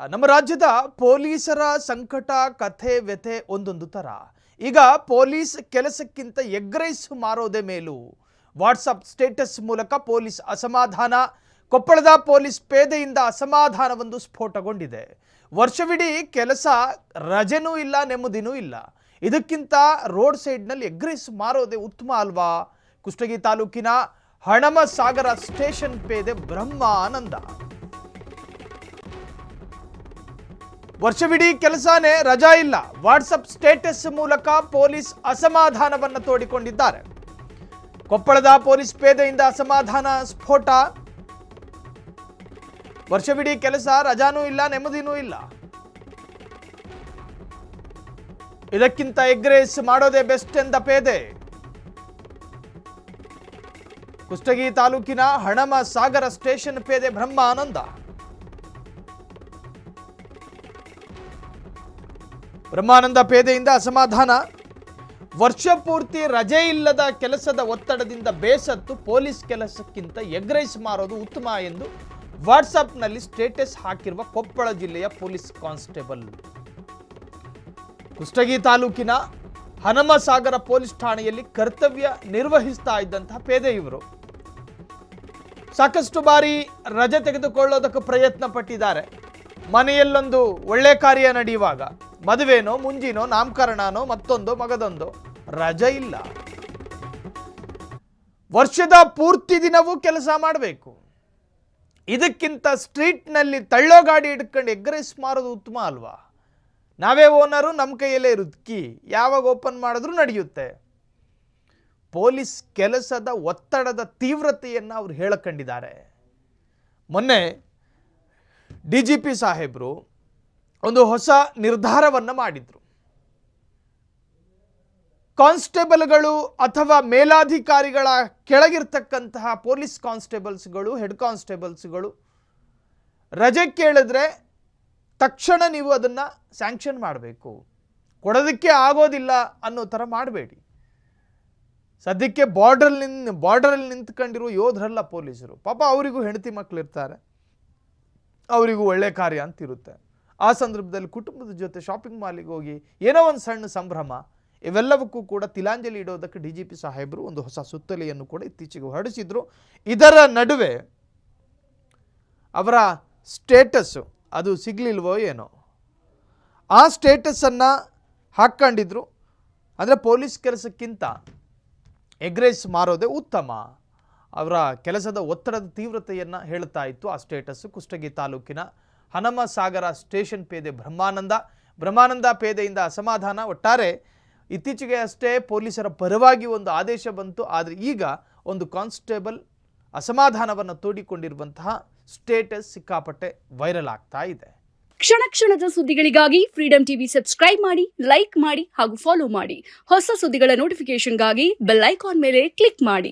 ನಮ್ಮ ರಾಜ್ಯದ ಪೊಲೀಸರ ಸಂಕಟ ಕಥೆ ವ್ಯಥೆ ಒಂದೊಂದು ತರ. ಈಗ ಪೊಲೀಸ್ ಕೆಲಸಕ್ಕಿಂತ ಎಗ್ರೈಸ್ ಮಾರೋದೇ ಮೇಲು. ವಾಟ್ಸಪ್ ಸ್ಟೇಟಸ್ ಮೂಲಕ ಪೊಲೀಸ್ ಅಸಮಾಧಾನ. ಕೊಪ್ಪಳದ ಪೊಲೀಸ್ ಪೇದೆಯಿಂದ ಅಸಮಾಧಾನವೊಂದು ಸ್ಫೋಟಗೊಂಡಿದೆ. ವರ್ಷವಿಡೀ ಕೆಲಸ, ರಜೆನೂ ಇಲ್ಲ, ನೆಮ್ಮದಿನೂ ಇಲ್ಲ. ಇದಕ್ಕಿಂತ ರೋಡ್ ಸೈಡ್ನಲ್ಲಿ ಎಗ್ರೈಸ್ ಮಾರೋದೇ ಉತ್ತಮ ಅಲ್ವಾ? ಕುಷ್ಟಗಿ ತಾಲೂಕಿನ ಹಣಮಸಾಗರ ಸ್ಟೇಷನ್ ಪೇದೆ ಬ್ರಹ್ಮಾನಂದ ವರ್ಷವಿಡೀ ಕೆಲಸನೇ, ರಜಾ ಇಲ್ಲ. ವಾಟ್ಸಪ್ ಸ್ಟೇಟಸ್ ಮೂಲಕ ಪೊಲೀಸ್ ಅಸಮಾಧಾನವನ್ನು ತೋಡಿಕೊಂಡಿದ್ದಾರೆ. ಕೊಪ್ಪಳದ ಪೊಲೀಸ್ ಪೇದೆಯಿಂದ ಅಸಮಾಧಾನ ಸ್ಫೋಟ. ವರ್ಷವಿಡೀ ಕೆಲಸ, ರಜಾನೂ ಇಲ್ಲ, ನೆಮ್ಮದಿನೂ ಇಲ್ಲ. ಇದಕ್ಕಿಂತ ಎಗ್ರೇಸ್ ಮಾಡೋದೇ ಬೆಸ್ಟ್ ಎಂದ ಪೇದೆ. ಕುಷ್ಟಗಿ ತಾಲೂಕಿನ ಹಣಮಸಾಗರ ಸ್ಟೇಷನ್ ಪೇದೆ ಬ್ರಹ್ಮಾನಂದ ಪೇದೆಯಿಂದ ಅಸಮಾಧಾನ. ವರ್ಷ ಪೂರ್ತಿ ರಜೆ ಇಲ್ಲದ ಕೆಲಸದ ಒತ್ತಡದಿಂದ ಬೇಸತ್ತು ಪೊಲೀಸ್ ಕೆಲಸಕ್ಕಿಂತ ಎಗ್ರೈಸ್ ಮಾರೋದು ಉತ್ತಮ ಎಂದು ವಾಟ್ಸಪ್ನಲ್ಲಿ ಸ್ಟೇಟಸ್ ಹಾಕಿರುವ ಕೊಪ್ಪಳ ಜಿಲ್ಲೆಯ ಪೊಲೀಸ್ ಕಾನ್ಸ್ಟೇಬಲ್. ಕುಷ್ಟಗಿ ತಾಲೂಕಿನ ಹಣಮಸಾಗರ ಪೊಲೀಸ್ ಠಾಣೆಯಲ್ಲಿ ಕರ್ತವ್ಯ ನಿರ್ವಹಿಸ್ತಾ ಇದ್ದಂತಹ ಪೇದೆ ಇವರು. ಸಾಕಷ್ಟು ಬಾರಿ ರಜೆ ತೆಗೆದುಕೊಳ್ಳೋದಕ್ಕೆ ಪ್ರಯತ್ನ ಪಟ್ಟಿದ್ದಾರೆ. ಮನೆಯಲ್ಲೊಂದು ಒಳ್ಳೆ ಕಾರ್ಯ ನಡೆಯುವಾಗ, ಮದುವೆನೋ, ಮುಂಜಿನೋ, ನಾಮಕರಣನೋ, ಮತ್ತೊಂದು ಮಗದೊಂದು, ರಜೆ ಇಲ್ಲ. ವರ್ಷದ ಪೂರ್ತಿ ದಿನವೂ ಕೆಲಸ ಮಾಡಬೇಕು. ಇದಕ್ಕಿಂತ ಸ್ಟ್ರೀಟ್ನಲ್ಲಿ ತಳ್ಳೋ ಗಾಡಿ ಹಿಡ್ಕೊಂಡು ಎಗ್ರೈಸ್ ಮಾರೋದು ಉತ್ತಮ ಅಲ್ವಾ? ನಾವೇ ಓನರು, ನಮ್ಮ ಕೈಯಲ್ಲೇ ಇರುತ್ತೆ ಕೀ, ಯಾವಾಗ ಓಪನ್ ಮಾಡಿದ್ರೂ ನಡೆಯುತ್ತೆ. ಪೊಲೀಸ್ ಕೆಲಸದ ಒತ್ತಡದ ತೀವ್ರತೆಯನ್ನು ಅವರು ಹೇಳಿಕೊಂಡಿದ್ದಾರೆ. ಮೊನ್ನೆ DGP ಸಾಹೇಬರು ಒಂದು ಹೊಸ ನಿರ್ಧಾರವನ್ನು ಮಾಡಿದ್ರು. ಕಾನ್ಸ್ಟೇಬಲ್ಗಳು ಅಥವಾ ಮೇಲಾಧಿಕಾರಿಗಳ ಕೆಳಗಿರ್ತಕ್ಕಂತಹ ಪೊಲೀಸ್ ಕಾನ್ಸ್ಟೇಬಲ್ಸ್ಗಳು, ಹೆಡ್ ಕಾನ್ಸ್ಟೇಬಲ್ಸ್ಗಳು ರಜೆ ಕೇಳಿದ್ರೆ ತಕ್ಷಣ ನೀವು ಅದನ್ನು ಸ್ಯಾಂಕ್ಷನ್ ಮಾಡಬೇಕು. ಕೊಡೋದಕ್ಕೆ ಆಗೋದಿಲ್ಲ ಅನ್ನೋ ಥರ ಮಾಡಬೇಡಿ. ಸದ್ಯಕ್ಕೆ ಬಾರ್ಡರಲ್ಲಿ ನಿಂತ್ಕೊಂಡಿರೋ ಯೋಧರಲ್ಲ ಪೊಲೀಸರು. ಪಾಪ ಅವರಿಗೂ ಹೆಂಡತಿ ಮಕ್ಕಳಿರ್ತಾರೆ, ಅವರಿಗೂ ಒಳ್ಳೆ ಕಾರ್ಯ ಅಂತಿರುತ್ತೆ. ಆ ಸಂದರ್ಭದಲ್ಲಿ ಕುಟುಂಬದ ಜೊತೆ ಶಾಪಿಂಗ್ ಮಾಲಿಗೆ ಹೋಗಿ ಏನೋ ಒಂದು ಸಣ್ಣ ಸಂಭ್ರಮ, ಇವೆಲ್ಲವಕ್ಕೂ ಕೂಡ ತಿಲಾಂಜಲಿ ಇಡೋದಕ್ಕೆ DGP ಸಾಹೇಬರು ಒಂದು ಹೊಸ ಸುತ್ತಲೆಯನ್ನು ಕೂಡ ಇತ್ತೀಚೆಗೆ ಹೊರಡಿಸಿದ್ರು. ಇದರ ನಡುವೆ ಅವರ ಸ್ಟೇಟಸ್ಸು ಅದು ಸಿಗಲಿಲ್ವೋ ಏನೋ, ಆ ಸ್ಟೇಟಸನ್ನು ಹಾಕ್ಕೊಂಡಿದ್ರು. ಅಂದರೆ ಪೊಲೀಸ್ ಕೆಲಸಕ್ಕಿಂತ ಎಗ್ರೈಸ್ ಮಾರೋದೇ ಉತ್ತಮ. ಅವರ ಕೆಲಸದ ಒತ್ತಡದ ತೀವ್ರತೆಯನ್ನು ಹೇಳ್ತಾ ಇತ್ತು ಆ ಸ್ಟೇಟಸ್ಸು. ಕುಷ್ಟಗಿ ತಾಲೂಕಿನ ಹಣಮಸಾಗರ ಸ್ಟೇಷನ್ ಪೇದೆ ಬ್ರಹ್ಮಾನಂದ ಪೇದೆಯಿಂದ ಅಸಮಾಧಾನ. ಒಟ್ಟಾರೆ ಇತ್ತೀಚೆಗೆ ಅಷ್ಟೇ ಪೊಲೀಸರ ಪರವಾಗಿ ಒಂದು ಆದೇಶ ಬಂತು. ಆದರೆ ಈಗ ಒಂದು ಕಾನ್ಸ್ಟೇಬಲ್ ಅಸಮಾಧಾನವನ್ನು ತೋಡಿಕೊಂಡಿರುವಂತಹ ಸ್ಟೇಟಸ್ ಸಿಕ್ಕಾಪಟ್ಟೆ ವೈರಲ್ ಆಗ್ತಾ ಇದೆ. ಕ್ಷಣ ಕ್ಷಣದ ಸುದ್ದಿಗಳಿಗಾಗಿ ಫ್ರೀಡಂ ಟಿವಿ ಸಬ್ಸ್ಕ್ರೈಬ್ ಮಾಡಿ, ಲೈಕ್ ಮಾಡಿ ಹಾಗೂ ಫಾಲೋ ಮಾಡಿ. ಹೊಸ ಸುದ್ದಿಗಳ ನೋಟಿಫಿಕೇಶನ್ಗಾಗಿ ಬೆಲ್ ಐಕಾನ್ ಮೇಲೆ ಕ್ಲಿಕ್ ಮಾಡಿ.